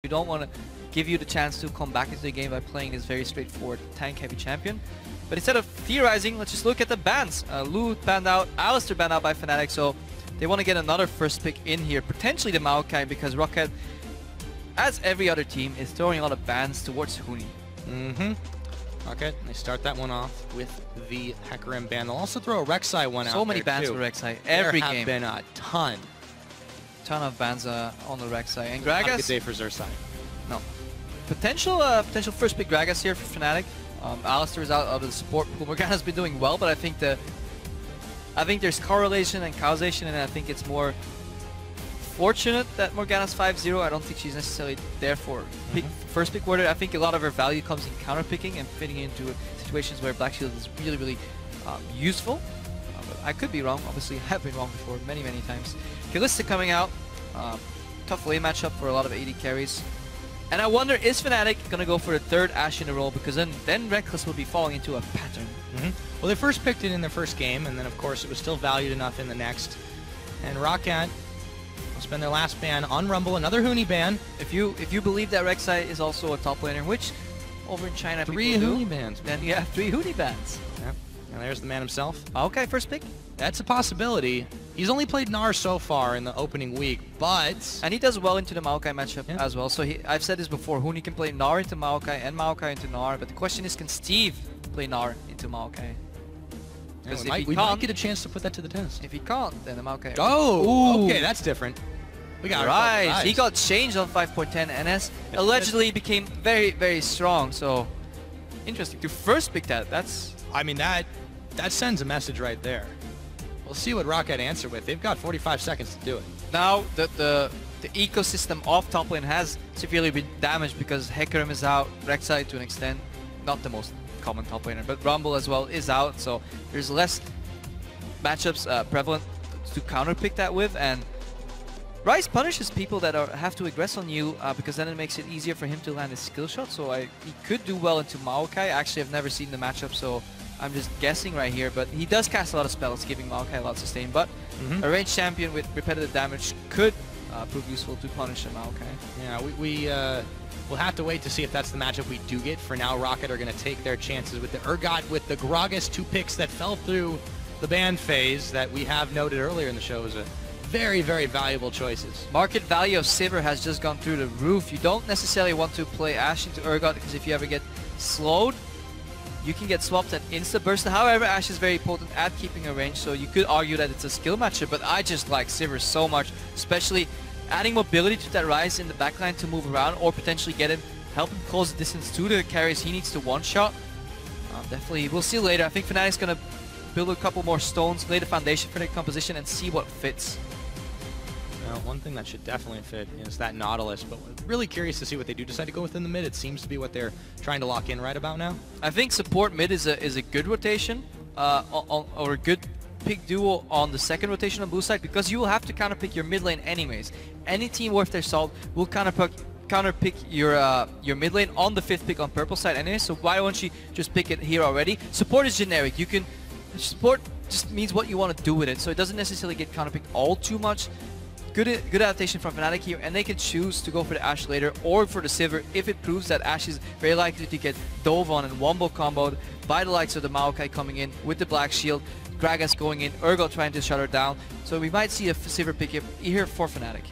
You don't want to give you the chance to come back into the game by playing this very straightforward tank-heavy champion. But instead of theorizing, let's just look at the bans. Lu banned out, Alistair banned out by Fnatic, so they want to get another first pick in here, potentially the Maokai, because Rocket, as every other team, is throwing a lot of bans towards Huni. Okay, they start that one off with the Hecarim ban. They'll also throw a Rek'Sai one out. So many bans too. for Rek'Sai every there game. There have been a ton of bans on the Rek'Sai. And Not a good Gragas, day for Xerxai. no. Potential first pick Gragas here for Fnatic. Alistair is out of the support pool. Morgana's been doing well, but I think there's correlation and causation, and I think it's more fortunate that Morgana's 5-0. I don't think she's necessarily there for first pick order. I think a lot of her value comes in counter picking and fitting into situations where Black Shield is really useful. But I could be wrong. Obviously, I have been wrong before many times. Kalista coming out. Tough lane matchup for a lot of AD carries. And I wonder, is Fnatic going to go for the third Ashe in a row? Because then Rekkles will be falling into a pattern. Well, they first picked it in their first game, and then of course it was still valued enough in the next. And Rocket will spend their last ban on Rumble, another Huni ban. If you believe that Rek'Sai is also a top laner, which over in China 3 Huni bans. Then you have 3 Huni bans. Yep. And there's the man himself. Okay, first pick. That's a possibility. He's only played Gnar so far in the opening week, but... And he does well into the Maokai matchup as well. So I've said this before, Huni can play Gnar into Maokai and Maokai into Gnar, but the question is, can Steve play Gnar into Maokai? Because we might get a chance to put that to the test. If he can't, then the Maokai... Oh! Okay, that's different. We got Rise! He got changed on 5.10 NS. Allegedly became very strong, so... Interesting. To first pick that, that's... I mean, that sends a message right there. We'll see what Rocket answer with. They've got 45 seconds to do it. Now the ecosystem of top lane has severely been damaged because Hecarim is out, Rek'Sai to an extent, not the most common top laner, but Rumble as well is out, so there's less matchups prevalent to counterpick that with, and Ryze punishes people that have to aggress on you because then it makes it easier for him to land his skill shot, so he could do well into Maokai. Actually, I've never seen the matchup, so I'm just guessing right here, but he does cast a lot of spells, giving Maokai a lot of sustain, but a ranged champion with repetitive damage could prove useful to punish a Maokai. Yeah, we'll have to wait to see if that's the matchup we do get. For now, Rocket are going to take their chances with the Urgot, with the Gragas 2 picks that fell through the ban phase that we have noted earlier in the show as a very valuable choices. Market value of Sivir has just gone through the roof. You don't necessarily want to play Ashe into Urgot because if you ever get slowed, you can get swapped and insta-burst. However, Ashe is very potent at keeping a range, so you could argue that it's a skill matchup, but I just like Sivir so much, especially adding mobility to that Ryze in the backline to move around or potentially help him close the distance to the carries he needs to one-shot. Definitely, we'll see later. I think Fnatic's going to build a couple more stones, lay the foundation for their composition, and see what fits. Now, one thing that should definitely fit is that Nautilus, but we're really curious to see what they do decide to go within the mid. It seems to be what they're trying to lock in right about now. I think support mid is a good rotation, or a good pick duo on the second rotation on blue side, because you will have to counterpick your mid lane anyways. Any team worth their salt will counterpick your mid lane on the 5th pick on purple side anyway, so why don't you just pick it here already? Support is generic. Support just means what you want to do with it, so it doesn't necessarily get counterpicked all too much. Good adaptation from Fnatic here, and they can choose to go for the Ashe later or for the Sivir if it proves that Ashe is very likely to get dove on and wombo comboed by the likes of the Maokai coming in with the Black Shield, Gragas going in, Urgot trying to shut her down. So we might see a Sivir pick here for Fnatic.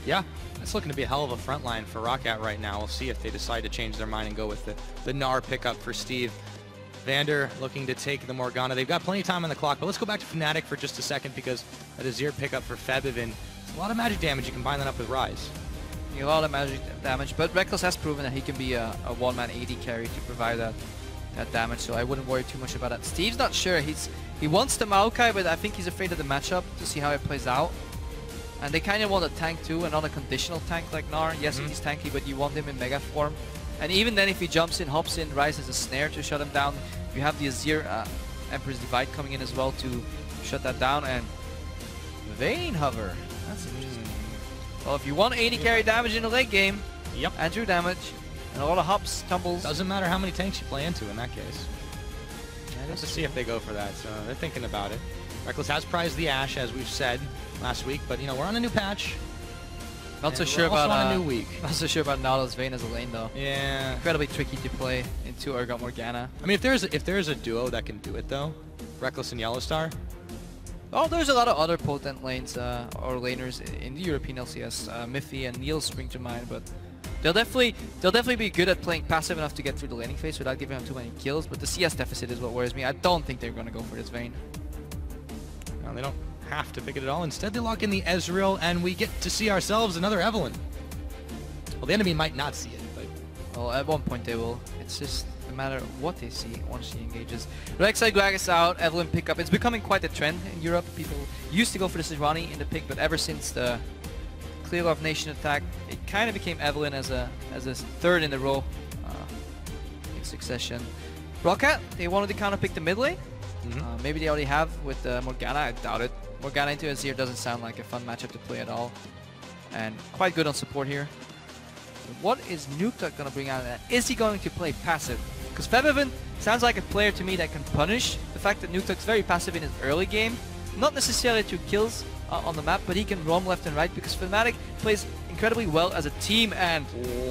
Yeah, it's looking to be a hell of a front line for Rocket right now. We'll see if they decide to change their mind and go with the Gnar pickup for Steve. Vander looking to take the Morgana. They've got plenty of time on the clock, but let's go back to Fnatic for just a second because that Azir pickup for Febiven. A lot of magic damage. You combine that up with Ryze. A lot of magic damage, but Rekkles has proven that he can be a one-man AD carry to provide that damage, so I wouldn't worry too much about that. Steve's not sure. He wants the Maokai, but I think he's afraid of the matchup to see how it plays out. And they kind of want a tank too, and not a conditional tank like Gnar. Yes, he's tanky, but you want him in mega form. And even then, if he jumps in, hops in, Ryze has a snare to shut him down. You have the Azir Emperor's Divide coming in as well to shut that down, and Vayne Hover. That's interesting. Well, if you want 80 carry damage in the late game, and true damage, and a lot of hops, tumbles. Doesn't matter how many tanks you play into in that case. Let's see if they go for that. So they're thinking about it. Rekkles has prized the Ashe, as we've said last week, but you know, we're on a new patch. Not so sure also about on a new week. Not so sure about Nautilus Vayne as a lane though. Yeah. Incredibly tricky to play into Urgot Morgana. I mean, if there's a duo that can do it though, Rekkles and Yellowstar. Oh, there's a lot of other potent lanes or laners in the European LCS. Miffy and Neil spring to mind, but they'll definitely be good at playing passive enough to get through the laning phase without giving them too many kills. But the CS deficit is what worries me. I don't think they're going to go for this Vayne. No, they don't have to pick it at all. Instead, they lock in the Ezreal, and we get to see ourselves another Evelynn. Well, the enemy might not see it, but well, at one point they will. It's just a matter of what they see once she engages. Rek'Sai Gragas out, Evelynn pickup. It's becoming quite a trend in Europe. People used to go for the Sejuani in the pick, but ever since the Clear of Nation attack, it kind of became Evelynn as a third in a row in succession. Roccat, they wanted to kind of pick the mid lane. Maybe they already have with Morgana. I doubt it. Morgana into Azir doesn't sound like a fun matchup to play at all, and quite good on support here. So what is Nukeduck going to bring out of that? Is he going to play passive? Because Febiven sounds like a player to me that can punish the fact that Nukeduck's very passive in his early game. Not necessarily through kills on the map, but he can roam left and right because Fnatic plays incredibly well as a team. And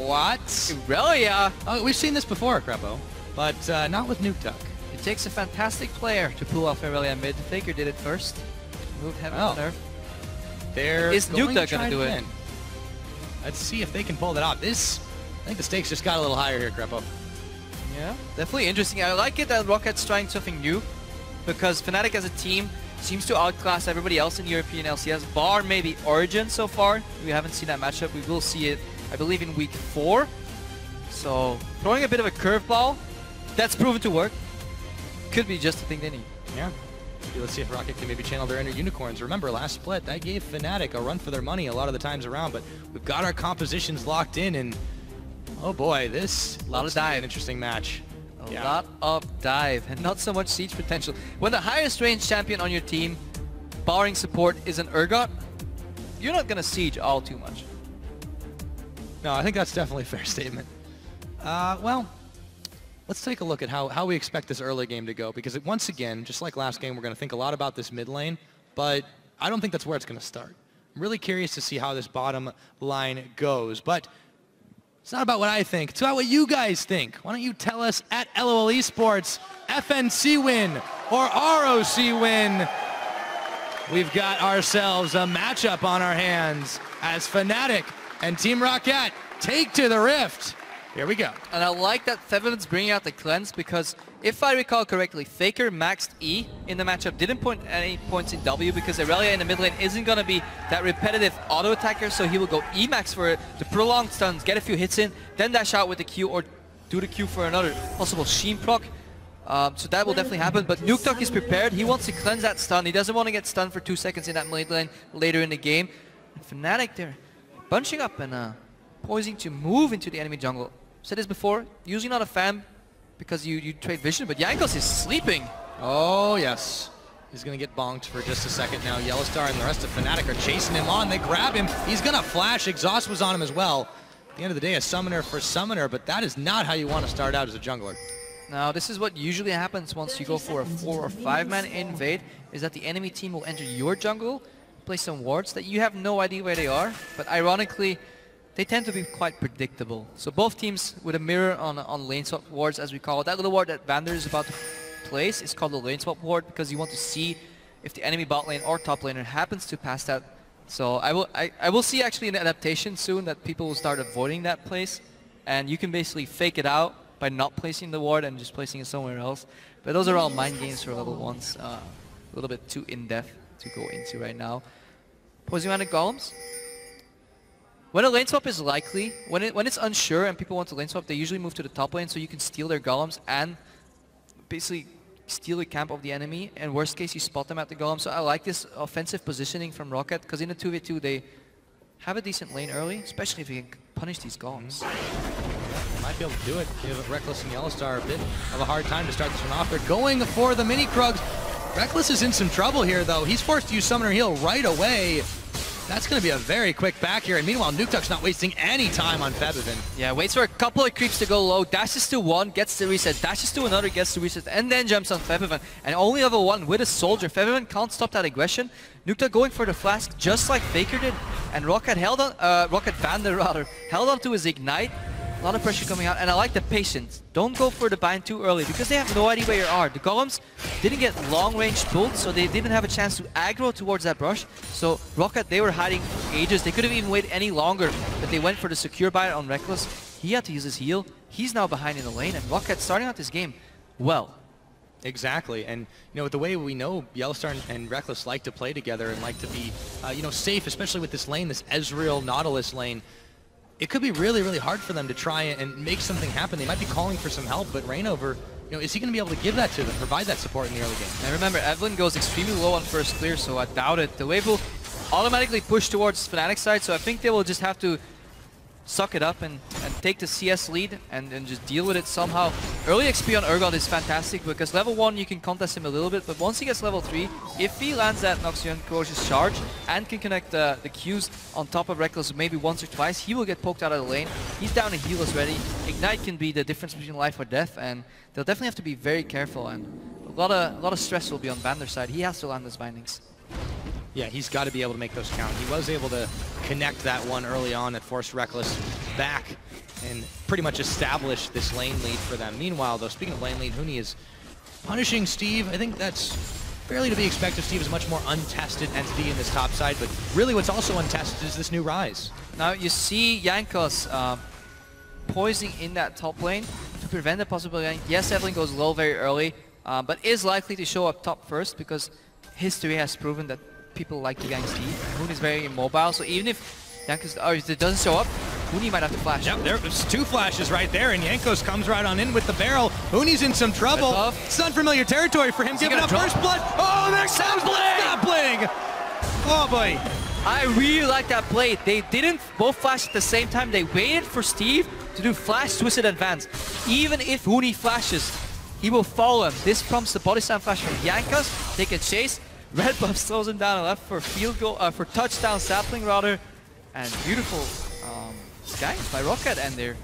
what? Irelia! Oh, we've seen this before, Crepo, but not with Nukeduck. It takes a fantastic player to pull off Irelia mid. Faker did it first. Moved heaven on earth. Is Nukeduck going to do it? Let's see if they can pull that off. I think the stakes just got a little higher here, Crepo. Yeah, definitely interesting. I like it that Rocket's trying something new because Fnatic as a team seems to outclass everybody else in European LCS, bar maybe Origin so far. We haven't seen that matchup. We will see it, I believe, in week 4. So, throwing a bit of a curveball, that's proven to work. Could be just the thing they need. Yeah. Let's see if Rocket can maybe channel their inner unicorns. Remember, last split, that gave Fnatic a run for their money a lot of the times around, but we've got our compositions locked in, and oh boy, this a lot of dive. An interesting match. A lot of dive, and not so much siege potential. When the highest range champion on your team, barring support, is an Urgot, you're not going to siege all too much. No, I think that's definitely a fair statement. Well, let's take a look at how we expect this early game to go, because once again, just like last game, we're going to think a lot about this mid lane, but I don't think that's where it's going to start. I'm really curious to see how this bottom line goes, but it's not about what I think, it's about what you guys think. Why don't you tell us at LOL Esports, FNC win or ROC win? We've got ourselves a matchup on our hands as Fnatic and Team Roccat take to the Rift. Here we go. And I like that Febiven's bringing out the cleanse because if I recall correctly, Faker maxed E in the matchup, didn't point any points in W because Irelia in the mid lane isn't going to be that repetitive auto attacker, so he will go E max for the prolonged stuns, get a few hits in, then dash out with the Q or do the Q for another possible Sheen proc. So that will definitely happen, but Nukeduck is prepared. He wants to cleanse that stun. He doesn't want to get stunned for 2 seconds in that mid lane later in the game. And Fnatic, they're bunching up and poising to move into the enemy jungle. Said this before, usually not a fan because you trade vision, but Jankos is sleeping. Oh yes, he's gonna get bonked for just a second now. Yellowstar and the rest of Fnatic are chasing him on. They grab him, he's gonna flash. Exhaust was on him as well. At the end of the day, a summoner for summoner, but that is not how you want to start out as a jungler. Now this is what usually happens once you go for a 4 or 5 man invade, is that the enemy team will enter your jungle, place some wards that you have no idea where they are, but ironically, they tend to be quite predictable. So both teams with a mirror on lane swap wards, as we call it. That little ward that Vander is about to place is called the lane swap ward because you want to see if the enemy bot lane or top laner happens to pass that. So I will see actually an adaptation soon that people will start avoiding that place, and you can basically fake it out by not placing the ward and just placing it somewhere else. But those are all mind games for level 1s. A little bit too in-depth to go into right now. Posing around the golems. When a lane swap is likely, when it's unsure and people want to lane swap, they usually move to the top lane so you can steal their golems and basically steal the camp of the enemy. And worst case, you spot them at the golem. So I like this offensive positioning from Rocket because in a 2v2 they have a decent lane early, especially if you can punish these golems. They might be able to do it. Give Rekkles and Yellowstar a bit of a hard time to start this one off. They're going for the mini Krugs. Rekkles is in some trouble here though. He's forced to use Summoner Heal right away. That's going to be a very quick back here. And meanwhile, Nukeduck's not wasting any time on Febiven. Yeah, waits for a couple of creeps to go low, dashes to one, gets the reset, dashes to another, gets the reset, and then jumps on Febiven. And only level 1 with a soldier. Febiven can't stop that aggression. Nukeduck going for the flask just like Faker did. And Rocket held on, Vander rather, held on to his ignite. A lot of pressure coming out, and I like the patience. Don't go for the bind too early, because they have no idea where you are. The golems didn't get long-range pulled, so they didn't have a chance to aggro towards that brush. So Rocket, they were hiding ages. They could have even waited any longer, but they went for the secure bind on Rekkles. He had to use his heal. He's now behind in the lane, and Rocket starting out this game well. Exactly, and you know, with the way we know Yellowstar and Rekkles like to play together and like to be, you know, safe, especially with this lane, this Ezreal Nautilus lane. It could be really, really hard for them to try and make something happen. They might be calling for some help, but Reignover, you know, is he going to be able to give that to them, provide that support in the early game? And remember, Evelyn goes extremely low on first clear, so I doubt it. The wave will automatically push towards Fnatic's side, so I think they will just have to suck it up and take the CS lead and just deal with it somehow. Early XP on Urgot is fantastic because level 1 you can contest him a little bit, but once he gets level 3, if he lands that Noxian Cautious charge and can connect the Qs on top of Rekkles maybe once or twice, he will get poked out of the lane. He's down to heal is ready. Ignite can be the difference between life or death, and they'll definitely have to be very careful, and a lot of stress will be on Vander's side. He has to land those bindings. Yeah, he's got to be able to make those count. He was able to connect that one early on that forced Rekkles back and pretty much establish this lane lead for them. Meanwhile, though, speaking of lane lead, Huni is punishing Steve. I think that's fairly to be expected. Steve is a much more untested entity in this top side, but really what's also untested is this new Rise. Now you see Jankos poising in that top lane to prevent the possible gank. Yes, Evelyn goes low very early, but is likely to show up top first because history has proven that people like to gank Steve. Huni is very immobile, so even if Jankos if it doesn't show up, Huni might have to flash. Yep, there's 2 flashes right there, and Jankos comes right on in with the barrel. Huni's in some trouble. It's unfamiliar territory for him, giving up first blood. Oh, there comes the sapling! Oh boy. I really like that play. They didn't both flash at the same time. They waited for Steve to do flash, twisted advance. Even if Huni flashes, he will follow him. This prompts the body slam flash from Jankos. Take a chase. Red buff slows him down left for field goal, for touchdown sapling rather, and beautiful ganks by Rocket, and they're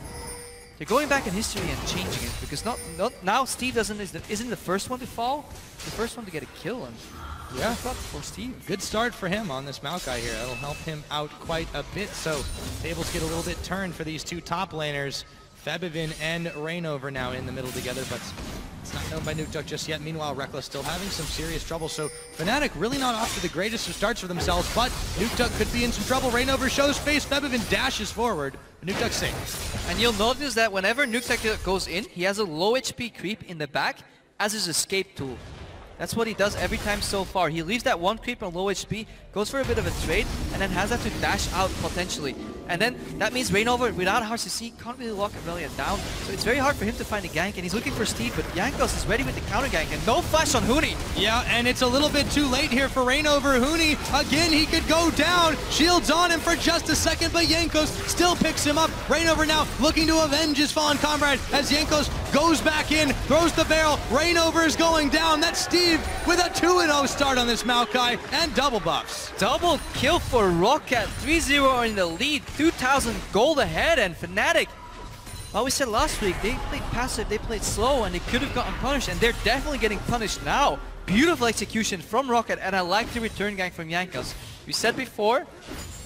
going back in history and changing it because not now Steve isn't the first one to fall, the first one to get a kill, and yeah, for Steve. Good start for him on this Maokai here. That'll help him out quite a bit. So tables get a little bit turned for these 2 top laners, Febiven and Reignover now in the middle together, but it's not known by Nukeduck just yet. Meanwhile, Rekkles still having some serious trouble. So Fnatic really not off to the greatest of starts for themselves, but Nukeduck could be in some trouble. Reignover shows face, Febiven dashes forward. Nukeduck safe. And you'll notice that whenever Nukeduck goes in, he has a low HP creep in the back as his escape tool. That's what he does every time so far. He leaves that 1 creep on low HP, goes for a bit of a trade, and then has that to dash out potentially. And then that means Reignover, without RCC, can't really lock Aurelion down. So it's very hard for him to find a gank, and he's looking for Steve, but Jankos is ready with the counter gank, and no flash on Huni. Yeah, and it's a little bit too late here for Reignover. Huni, again, he could go down. Shields on him for just a second, but Jankos still picks him up. Reignover now looking to avenge his fallen comrade as Jankos goes back in, throws the barrel. Reignover is going down. That's Steve with a 2-0 start on this Maokai, and double buffs. Double kill for Rocket, 3-0 in the lead, 2,000 gold ahead, and Fnatic, well, we said last week, they played passive, they played slow, and they could have gotten punished, and they're definitely getting punished now. Beautiful execution from Rocket, and I like the return gank from Jankos. We said before,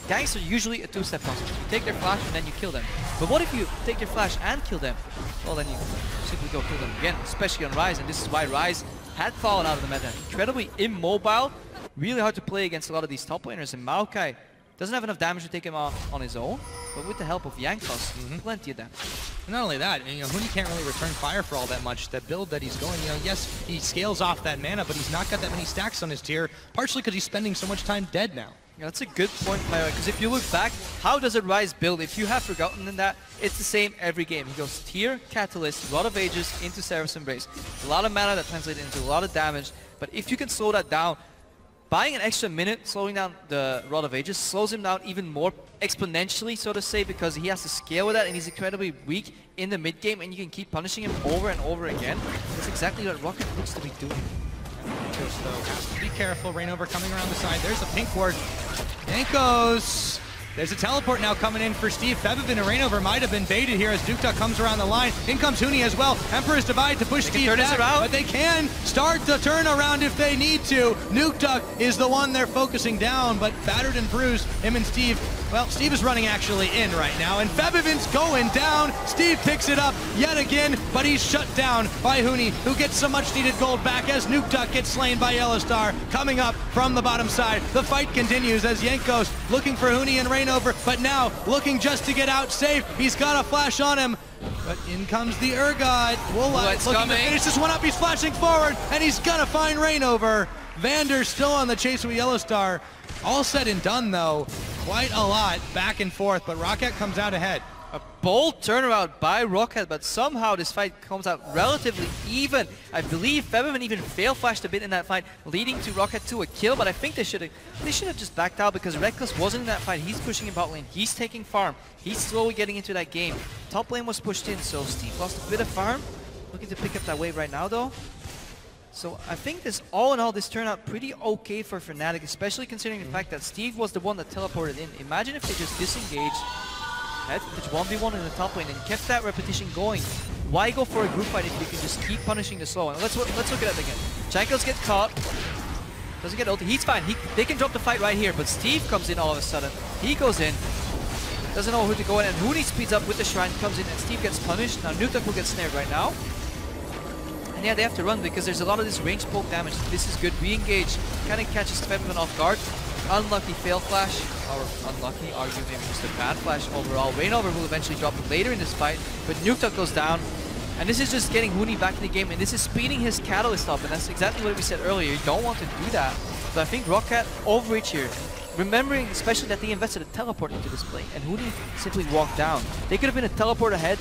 ganks are usually a 2-step process. You take their flash and then you kill them. But what if you take their flash and kill them? Well, then you simply go kill them again, especially on Rise, and this is why Rise had fallen out of the meta. Incredibly immobile, really hard to play against a lot of these top laners, and Maokai doesn't have enough damage to take him off on his own, but with the help of Jankos, plenty of damage. And not only that, you know, Huni can't really return fire for all that much. The build that he's going, you know, yes, he scales off that mana, but he's not got that many stacks on his tier, partially because he's spending so much time dead now. Yeah, that's a good point, Pyro, because if you look back, how does a Rise build? If you have forgotten that, it's the same every game. He goes tier, Catalyst, Rod of Ages into Seraph's Embrace. A lot of mana that translates into a lot of damage, but if you can slow that down, buying an extra minute, slowing down the Rod of Ages, slows him down even more exponentially, so to say, because he has to scale with that, and he's incredibly weak in the mid game, and you can keep punishing him over and over again. That's exactly what Rocket looks to be doing. Though has to be careful. Reignover coming around the side. There's a pink ward. Jankos. There's a teleport now coming in for Steve. Febvin and Rainover might have been baited here as Duke comes around the line. In comes Huni as well. Emperor's Divide to push Steve back, but they can start the turnaround if they need to. Nuke is the one they're focusing down, but battered and bruised, him and Steve. Well, Steve is running actually in right now, and Febvin's going down. Steve picks it up yet again, but he's shut down by Huni, who gets some much-needed gold back as Nuke gets slain by Yellowstar. Coming up from the bottom side, the fight continues as Jankos looking for Huni and Rainover, but now looking just to get out safe. He's got a flash on him, but in comes the Urgot. Woolite looking to finish this one up. He's flashing forward, and he's gonna find Rainover. Vander still on the chase with Yellowstar. All said and done, though, quite a lot back and forth, but Rocket comes out ahead. A bold turnaround by Rocket, but somehow this fight comes out relatively even. I believe Febvin even fail flashed a bit in that fight, leading to Rocket to a kill, but I think they should have just backed out because Rekkles wasn't in that fight. He's pushing in bot lane, he's taking farm, he's slowly getting into that game. Top lane was pushed in, so Steve lost a bit of farm. Looking to pick up that wave right now, though. So I think this, all in all, this turned out pretty okay for Fnatic, especially considering the fact that Steve was the one that teleported in. Imagine if they just disengaged, had 1v1 in the top lane and kept that repetition going. Why go for a group fight if you can just keep punishing the slow? And let's look at that again. Jankos get caught, doesn't get ulted. He's fine. They can drop the fight right here, but Steve comes in all of a sudden. He goes in, doesn't know who to go in, and Huni speeds up with the shrine, comes in, and Steve gets punished. Now Nuke will get snared right now. And yeah, they have to run because there's a lot of this range poke damage. This is good. Re-engage kind of catches Febvin off guard. Unlucky fail flash, or unlucky, arguably just a bad flash overall. Rainover will eventually drop it later in this fight, but Nuke goes down. And this is just getting Huni back in the game, and this is speeding his catalyst up, and that's exactly what we said earlier. You don't want to do that. So I think Rocket overreach here. Remembering especially that they invested a teleport into this play, and Huni simply walked down. They could have been a teleport ahead,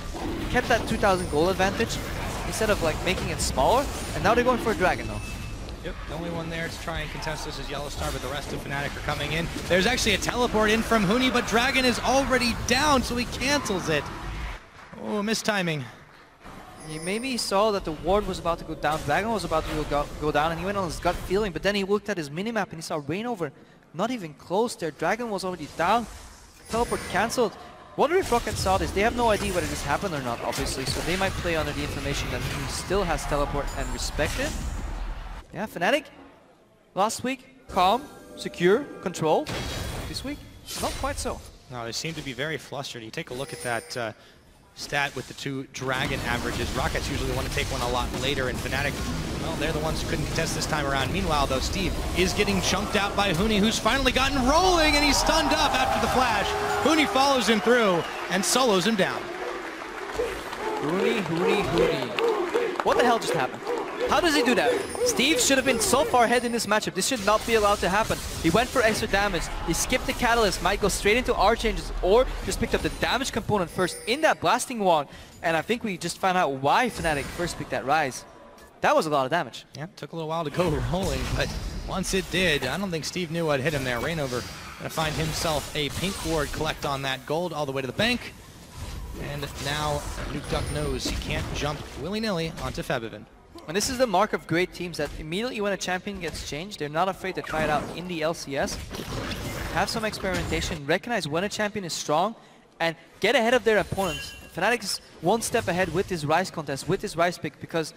kept that 2,000 gold advantage, instead of like making it smaller, and now they're going for a dragon though. Yep, the only one there to try and contest this is Yellowstar, but the rest of Fnatic are coming in. There's actually a teleport in from Huni, but Dragon is already down, so he cancels it. Oh, mistiming. He maybe saw that the ward was about to go down, Dragon was about to go down, and he went on his gut feeling, but then he looked at his minimap and he saw Rainover not even close there. Dragon was already down, teleport cancelled. Wonder if Rocket saw this. They have no idea whether this happened or not, obviously, so they might play under the information that he still has teleport and respect it. Yeah, Fnatic, last week, calm, secure, control. This week, not quite so. No, they seem to be very flustered. You take a look at that stat with the two Dragon averages. Rockets usually want to take one a lot later, and Fnatic, well, they're the ones who couldn't contest this time around. Meanwhile, though, Steve is getting chunked out by Huni, who's finally gotten rolling, and he's stunned up after the flash. Huni follows him through and solos him down. Huni. What the hell just happened? How does he do that? Steve should have been so far ahead in this matchup. This should not be allowed to happen. He went for extra damage. He skipped the catalyst, might go straight into Archangels, or just picked up the damage component first in that blasting wand. And I think we just found out why Fnatic first picked that Rise. That was a lot of damage. Yeah, took a little while to go rolling, but once it did, I don't think Steve knew what hit him there. Rainover gonna find himself a pink ward, collect on that gold all the way to the bank. And now Nuke knows he can't jump willy-nilly onto Febvin. And this is the mark of great teams, that immediately when a champion gets changed, they're not afraid to try it out in the LCS. Have some experimentation, recognize when a champion is strong, and get ahead of their opponents. Fnatic is one step ahead with this Rise contest, with this Rise pick, because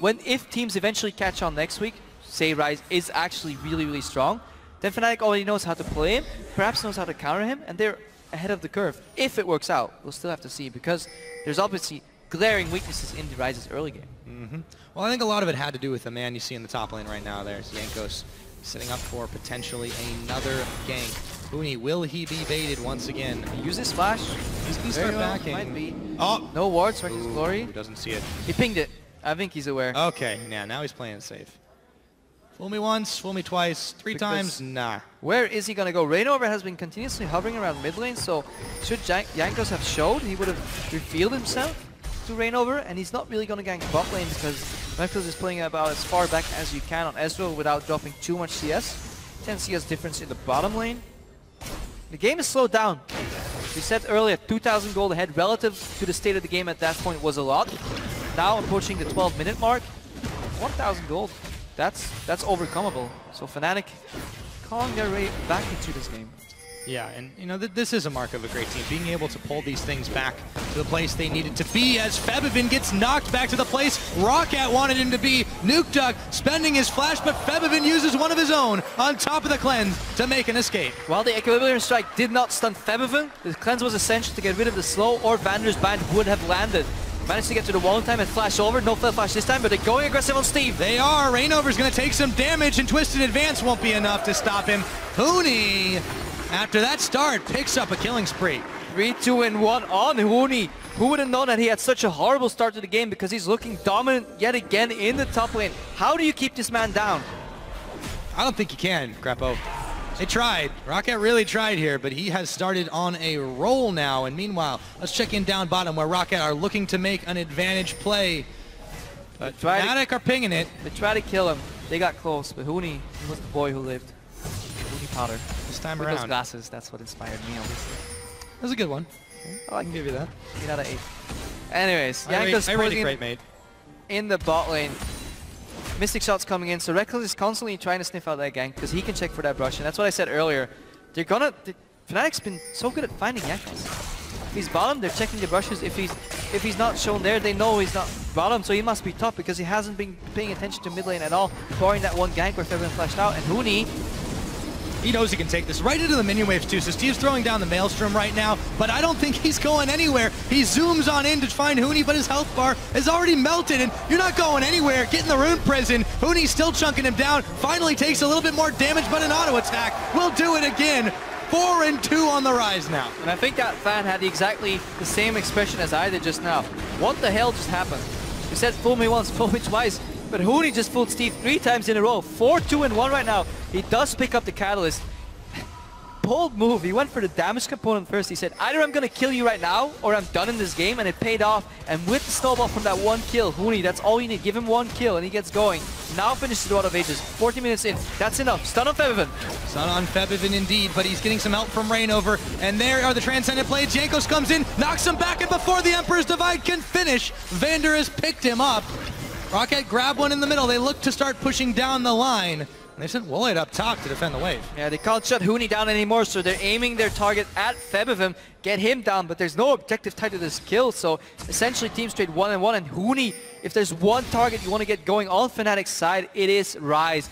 if teams eventually catch on next week, say Rise is actually really strong, then Fnatic already knows how to play him, perhaps knows how to counter him, and they're ahead of the curve. If it works out, we'll still have to see, because there's obviously glaring weaknesses in the Rise's early game. Well, I think a lot of it had to do with the man you see in the top lane right now. There's Jankos setting up for potentially another gank. Huni, will he be baited once again? Use his flash. He's going to start backing. Might be. Oh! No wards, Reckless Glory. Who doesn't see it? He pinged it. I think he's aware. Okay, yeah, now he's playing it safe. Fool me once, fool me twice, three times, nah. Where is he going to go? Rainover has been continuously hovering around mid lane, so should Jankos have showed, he would have revealed himself to Rainover, and he's not really going to gank bot lane because Rekkles is playing about as far back as you can on Ezreal without dropping too much CS. 10 CS difference in the bottom lane. The game is slowed down. We said earlier, 2,000 gold ahead relative to the state of the game at that point was a lot. Now approaching the 12-minute mark, 1,000 gold. That's overcomable. So Fnatic clawing their way back into this game. Yeah, and you know, this is a mark of a great team, being able to pull these things back to the place they needed to be as Febiven gets knocked back to the place Roccat wanted him to be. Nukeduck spending his flash, but Febiven uses one of his own on top of the cleanse to make an escape. While the Equilibrium Strike did not stun Febiven, the cleanse was essential to get rid of the slow, or Vander's bind would have landed. Managed to get to the wall in time and flash over. No flare flash this time, but they're going aggressive on Steve. They are. Rainover's going to take some damage, and Twisted Advance won't be enough to stop him. Huni, after that start, picks up a killing spree. 3, 2, and 1 on Huni. Who would have known that he had such a horrible start to the game, because he's looking dominant yet again in the top lane. How do you keep this man down? I don't think you can, Greppo. They tried. Roccat really tried here, but he has started on a roll now. And meanwhile, let's check in down bottom where Roccat are looking to make an advantage play. But Fnatic are pinging it. They tried to kill him. They got close, but Huni was the boy who lived. Huni Potter. This time With around. those glasses, that's what inspired me, obviously. That was a good one. I can give you that. 8 out of 8. Anyways, I rate posing a great mate. in the bot lane. Mystic shots coming in, so Rekkles is constantly trying to sniff out that gank because he can check for that brush, and that's what I said earlier. Fnatic's been so good at finding Jankos. If he's bottom, they're checking the brushes. If he's not shown there, they know he's not bottom, so he must be top because he hasn't been paying attention to mid lane at all, barring that one gank where Febiven flashed out, and Huni, he knows he can take this right into the minion waves too, so Steve's throwing down the Maelstrom right now, but I don't think he's going anywhere. He zooms on in to find Huni, but his health bar is already melted, and you're not going anywhere. Get in the rune prison. Huni's still chunking him down, finally takes a little bit more damage, but an auto attack will do it again. 4 and 2 on the rise now. and I think that fan had exactly the same expression as I did just now. What the hell just happened? He said fool me once, fool me twice, but Huni just fooled Steve 3 times in a row. 4, 2, and 1 right now. He does pick up the catalyst. Bold move. He went for the damage component first. He said, either I'm going to kill you right now, or I'm done in this game, and it paid off. And with the snowball from that one kill, Huni, that's all you need. Give him 1 kill, and he gets going. Now finishes the Rod of Ages. 40 minutes in. That's enough. Stun on Febiven. Stun on Febiven indeed, but he's getting some help from Rainover. And there are the Transcendent plays. Jankos comes in, knocks him back, and before the Emperor's Divide can finish, Vander has picked him up. Roccat grab one in the middle. They look to start pushing down the line. And they sent Woolite up top to defend the wave. Yeah, they can't shut Huni down anymore, so they're aiming their target at Febiven, get him down, but there's no objective tied to this kill, so essentially teams trade 1 and 1, and Huni, if there's one target you want to get going on Fnatic's side, it is Ryze.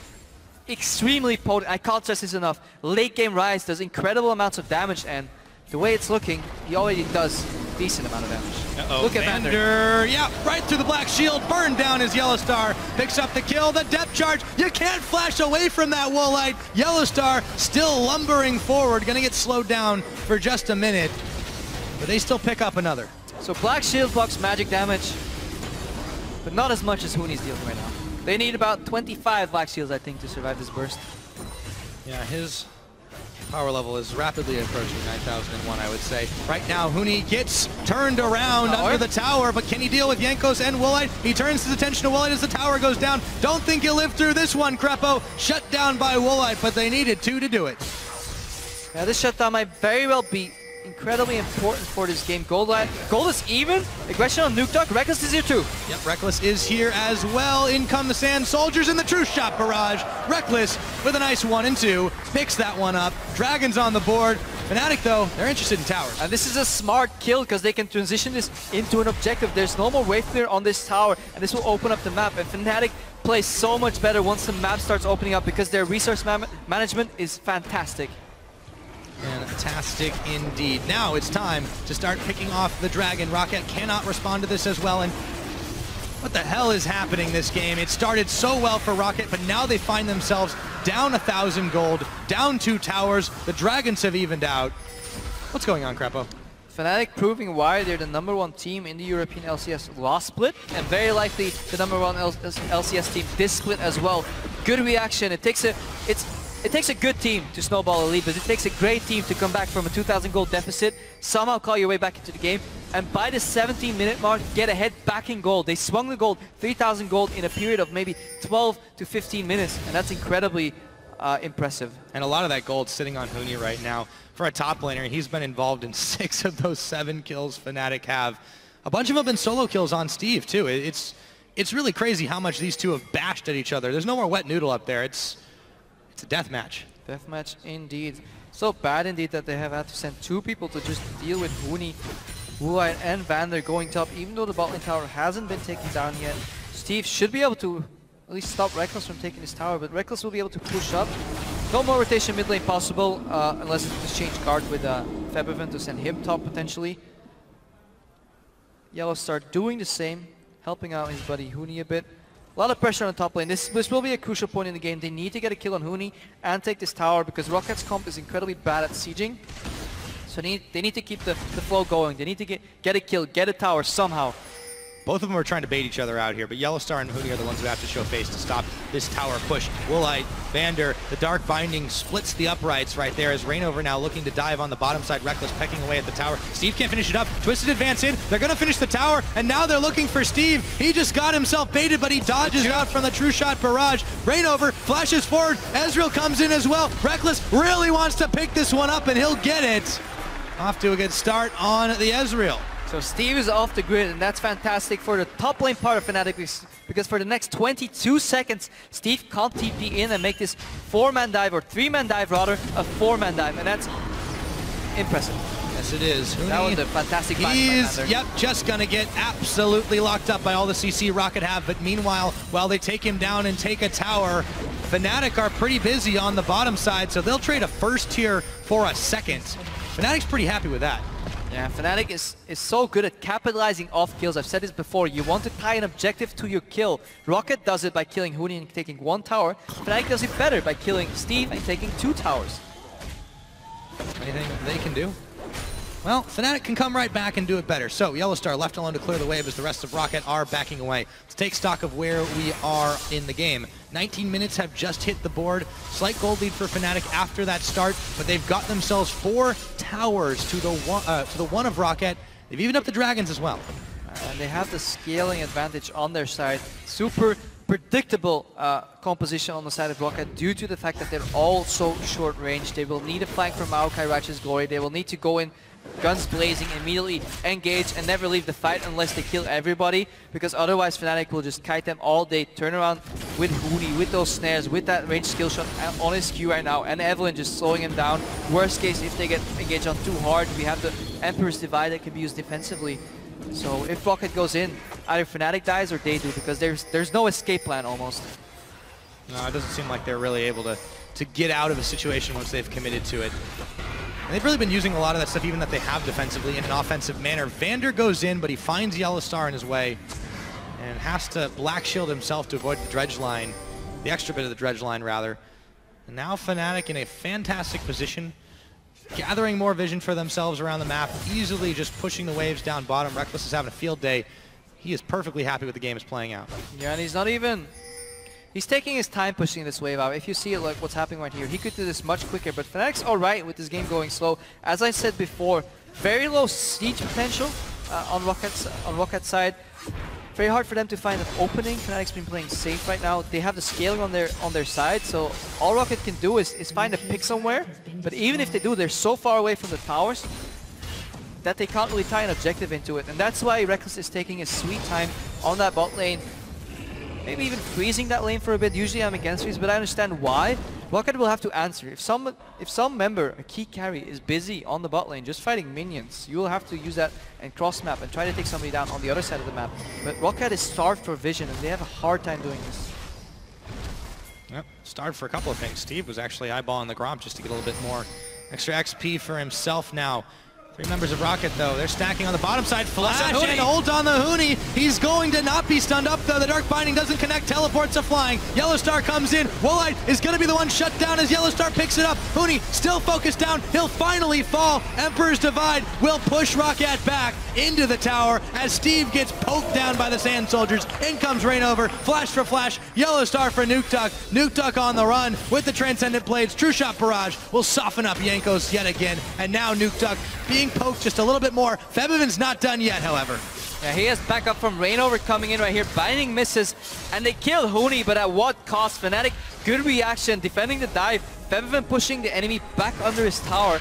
Extremely potent. I can't stress this enough. Late game Ryze does incredible amounts of damage, and the way it's looking, he already does a decent amount of damage. Look at Vander. Yeah, right through the black shield, burned down his Yellow Star, picks up the kill, the depth charge. You can't flash away from that Woolite. Yellow Star still lumbering forward, gonna get slowed down for just a minute, but they still pick up another. So black shield blocks magic damage, but not as much as Huni's dealing right now. They need about 25 black shields, I think, to survive this burst. Yeah, his power level is rapidly approaching 9,001, I would say. Right now, Huni gets turned around under the tower, but can he deal with Jankos and Woolite? He turns his attention to Woolite as the tower goes down. Don't think he'll live through this one, Creppo. Shut down by Woolite, but they needed 2 to do it. Yeah, this shutdown might very well be incredibly important for this game. Gold is even. Aggression on Nukeduck. Rekkles is here too. Yep, Rekkles is here as well. In come the Sand Soldiers in the Truth Shot barrage. Rekkles with a nice 1 and 2. Picks that one up. Dragons on the board. Fnatic, though, they're interested in towers. And this is a smart kill because they can transition this into an objective. There's no more wave clear on this tower, and this will open up the map. And Fnatic plays so much better once the map starts opening up because their resource management is fantastic. Fantastic indeed. Now it's time to start picking off the dragon. Roccat cannot respond to this as well. And what the hell is happening this game? It started so well for Roccat, but now they find themselves down 1,000 gold, down 2 towers. The dragons have evened out. What's going on, Creppo? Fnatic proving why they're the #1 team in the European LCS last split, and very likely the #1 LCS team this split as well. Good reaction. It takes a good team to snowball a lead, but it takes a great team to come back from a 2,000 gold deficit, somehow claw your way back into the game, and by the 17-minute mark, get ahead back in gold. They swung the gold, 3,000 gold in a period of maybe 12 to 15 minutes, and that's incredibly impressive. And a lot of that gold sitting on Huni right now. For a top laner, he's been involved in 6 of those 7 kills Fnatic have. A bunch of them have been solo kills on Steve, too. It's really crazy how much these two have bashed at each other. There's no more wet noodle up there. It's a death match. Deathmatch indeed. So bad indeed that they have had to send 2 people to just deal with Huni, Wuai and Vander going top, even though the bot lane tower hasn't been taken down yet. Steve should be able to at least stop Rekkles from taking his tower, but Rekkles will be able to push up. No more rotation mid lane possible, unless it's just change guard with Febiven to send him top potentially. Yellowstar doing the same, helping out his buddy Huni a bit. A lot of pressure on the top lane. This will be a crucial point in the game. They need to get a kill on Huni and take this tower because Rocket's comp is incredibly bad at sieging. So they need to keep the flow going. They need to get a kill, get a tower somehow. Both of them are trying to bait each other out here, but Yellowstar and Huni are the ones who have to show face to stop this tower push. Woolite, Vander, the Dark Binding splits the uprights right there as Reignover now looking to dive on the bottom side. Rekkles pecking away at the tower. Steve can't finish it up. Twisted advance in. They're going to finish the tower, and now they're looking for Steve. He just got himself baited, but he dodges out from the True Shot barrage. Reignover flashes forward. Ezreal comes in as well. Rekkles really wants to pick this one up, and he'll get it. Off to a good start on the Ezreal. So Steve is off the grid, and that's fantastic for the top lane part of Fnatic, because for the next 22 seconds, Steve can't TP in and make this 4-man dive, or 3-man dive rather, a 4-man dive, and that's impressive. Yes, it is. That was a fantastic fight. He's, just gonna get absolutely locked up by all the CC Rocket have, but meanwhile, while they take him down and take a tower, Fnatic are pretty busy on the bottom side, so they'll trade a first tier for a second. Fnatic's pretty happy with that. Yeah, Fnatic is so good at capitalizing off kills. I've said this before. You want to tie an objective to your kill. Rocket does it by killing Huni and taking 1 tower. Fnatic does it better by killing Steve and taking 2 towers. Anything they can do? Well, Fnatic can come right back and do it better. So, Yellowstar left alone to clear the wave as the rest of Rocket are backing away. Let's take stock of where we are in the game. 19 minutes have just hit the board. Slight gold lead for Fnatic after that start, but they've got themselves 4 towers to the one of Rocket. They've evened up the dragons as well. And they have the scaling advantage on their side. Super predictable composition on the side of Rocket due to the fact that they're all so short range. They will need a flank from Maokai Righteous Glory. They will need to go in guns blazing, immediately engage and never leave the fight unless they kill everybody, because otherwise Fnatic will just kite them all day, turn around with Huni, with those snares, with that range skill shot on his Q right now, and Evelyn just slowing him down. Worst case, if they get engaged on too hard, we have the Emperor's Divide that can be used defensively. So if Rocket goes in, either Fnatic dies or they do, because there's no escape plan almost. No, it doesn't seem like they're really able to get out of a situation once they've committed to it. And they've really been using a lot of that stuff, even that they have defensively, in an offensive manner. Vander goes in, but he finds Yellowstar in his way and has to black shield himself to avoid the dredge line, the extra bit of the dredge line, rather. And now Fnatic in a fantastic position, gathering more vision for themselves around the map, easily just pushing the waves down bottom. Rekkles is having a field day. He is perfectly happy with the game is playing out. Yeah, and he's not even... He's taking his time pushing this wave out. If you see it, like what's happening right here, he could do this much quicker, but Fnatic's alright with this game going slow. As I said before, very low siege potential on Rocket's side. Very hard for them to find an opening. Fnatic's been playing safe right now. They have the scaling on their side, so all Rocket can do is find a pick somewhere. But even if they do, they're so far away from the towers that they can't really tie an objective into it. And that's why Rekkles is taking his sweet time on that bot lane. Maybe even freezing that lane for a bit. Usually I'm against freeze, but I understand why. Rocket will have to answer. If some member, a key carry, is busy on the bot lane just fighting minions, you will have to use that and cross map and try to take somebody down on the other side of the map. But Rocket is starved for vision and they have a hard time doing this. Yep, starved for a couple of things. Steve was actually eyeballing the Gromp just to get a little bit more extra XP for himself now. 3 members of Rocket, though. They're stacking on the bottom side. Flash and hold on the Huni. He's going to not be stunned up, though. The Dark Binding doesn't connect. Teleports are flying. Yellowstar comes in. Woolite is going to be the one shut down as Yellowstar picks it up. Huni still focused down. He'll finally fall. Emperor's Divide will push Rocket back into the tower as Steve gets poked down by the Sand Soldiers. In comes Reignover. Flash for flash. Yellowstar for Nuke Duck. Nuke Duck on the run with the Transcendent Blades. True Shot Barrage will soften up Jankos yet again. And now Nuke Duck being poked just a little bit more. Febiven's not done yet, however. Yeah, he has backup from Reignover coming in right here. Binding misses, and they kill Huni, but at what cost? Fnatic, good reaction, defending the dive. Febiven pushing the enemy back under his tower.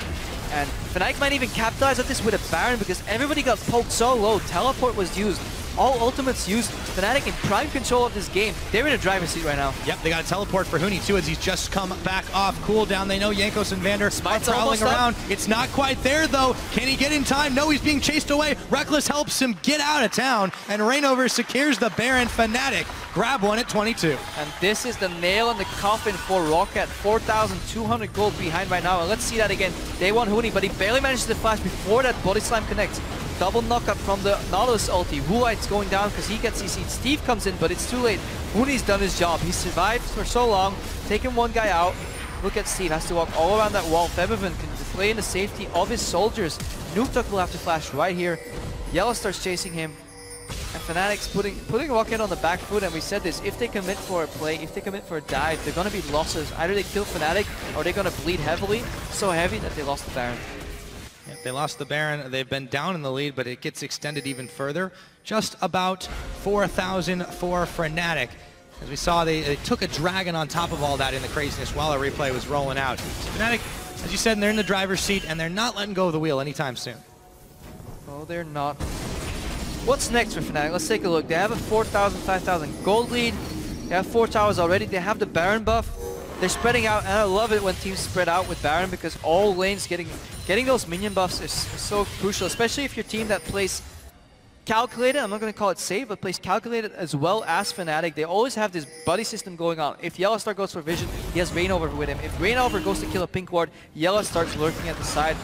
And Fnatic might even capitalize on this with a Baron because everybody got poked so low. Teleport was used. all ultimates used. Fnatic in prime control of this game. They're in a driver's seat right now. Yep, they got a teleport for Huni too as he's just come back off cooldown. They know Jankos and Vander Smite's are prowling almost around. It's not quite there though. Can he get in time? No, he's being chased away. Rekkles helps him get out of town, and Reignover secures the Baron. Fnatic grab one at 22. And this is the nail in the coffin for Rocket. 4,200 gold behind right now. And let's see that again. They want Huni, but he barely manages to flash before that body slam connects. Double knockup from the Nautilus ulti. Woolite's going down because he gets CC'd. Steve comes in, but it's too late. Huni's done his job. He survived for so long, taking one guy out. Look at Steve, has to walk all around that wall. Febiven can play in the safety of his soldiers. Nukeduck will have to flash right here. Yellow starts chasing him. And Fnatic's putting Rocket on the back foot, and we said this, if they commit for a play, if they commit for a dive, they're going to be losses. Either they kill Fnatic, or they're going to bleed heavily, so heavy that they lost the Baron. Yep, they lost the Baron. They've been down in the lead, but it gets extended even further. Just about 4,000 for Fnatic. As we saw, they took a dragon on top of all that in the craziness while our replay was rolling out. So Fnatic, as you said, they're in the driver's seat, and they're not letting go of the wheel anytime soon. Oh, they're not. What's next for Fnatic? Let's take a look. They have a 4,000, 5,000 gold lead. They have 4 towers already. They have the Baron buff. They're spreading out, and I love it when teams spread out with Baron because all lanes getting those minion buffs is so crucial, especially if your team that plays calculated, I'm not going to call it safe, but plays calculated as well as Fnatic. They always have this buddy system going on. If Yellowstar goes for vision, he has Reignover with him. If Reignover goes to kill a pink ward, Yellow starts lurking at the side.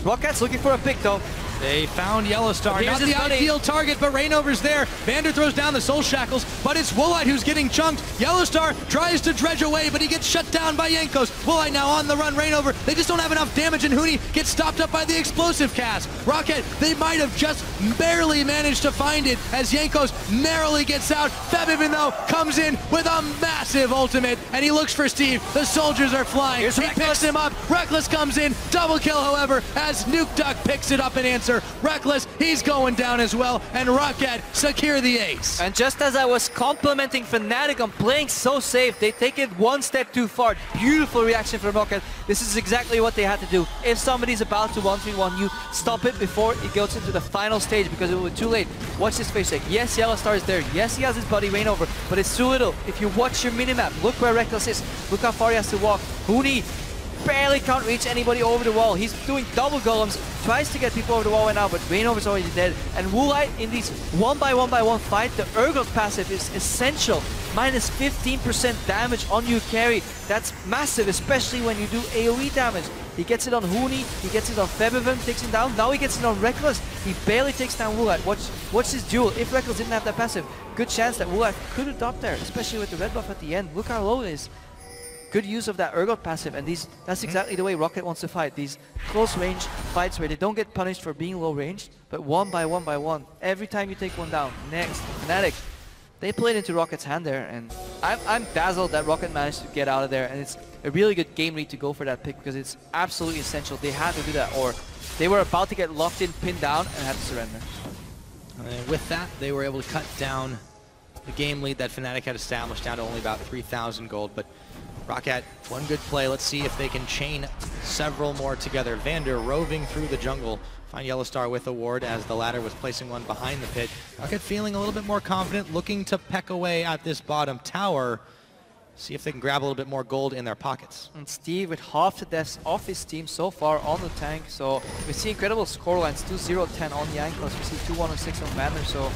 Rocket's looking for a pick though. They found Yellowstar, not the ideal target, but Reignover's there. Vander throws down the Soul Shackles, but it's Woolite who's getting chunked. Yellowstar tries to dredge away, but he gets shut down by Jankos. Woolite now on the run, Reignover. They just don't have enough damage, and Huni gets stopped up by the explosive cast. Rocket, they might have just barely managed to find it as Jankos narrowly gets out. Febiven, though, comes in with a massive ultimate, and he looks for Steve. The soldiers are flying. He picks him up. Rekkles comes in. Double kill, however, as Nukeduck picks it up and answers. Rekkles, he's going down as well, and Rocket secure the ace. And just as I was complimenting Fnatic on playing so safe, they take it one step too far. Beautiful reaction from Rocket. This is exactly what they had to do. If somebody's about to 1v1 you, stop it before it goes into the final stage because it will be too late. Watch his face like, yes, Yellowstar is there. Yes, he has his buddy Reignover, but it's too little. If you watch your minimap, look where Rekkles is. Look how far he has to walk. Huni barely can't reach anybody over the wall. He's doing double golems, tries to get people over the wall right now, but Reignover's already dead. And Woolite in these 1x1x1 fight, the Urgot passive is essential. Minus 15% damage on your carry. That's massive, especially when you do AoE damage. He gets it on Huni, he gets it on Febiven, takes him down. Now he gets it on Rekkles. He barely takes down Woolite. Watch his duel. If Rekkles didn't have that passive, good chance that Woolite could have dropped there, especially with the red buff at the end. Look how low it is. Good use of that Urgot passive, and that's exactly the way Rocket wants to fight. These close range fights where they don't get punished for being low ranged, but 1x1x1. Every time you take one down. Next, Fnatic. They played into Rocket's hand there, and I'm dazzled that Rocket managed to get out of there, and it's a really good game read to go for that pick because it's absolutely essential. They had to do that, or they were about to get locked in, pinned down, and had to surrender. And with that, they were able to cut down the game lead that Fnatic had established down to only about 3,000 gold, but Rocket, one good play. Let's see if they can chain several more together. Vander roving through the jungle. Find Yellowstar with a ward as the ladder was placing one behind the pit. Rocket feeling a little bit more confident, looking to peck away at this bottom tower. See if they can grab a little bit more gold in their pockets. And Steve with half the deaths of his team so far on the tank. So we see incredible scorelines, 2-0-10 on the Jankos. We see 2-1-6 on Vander. So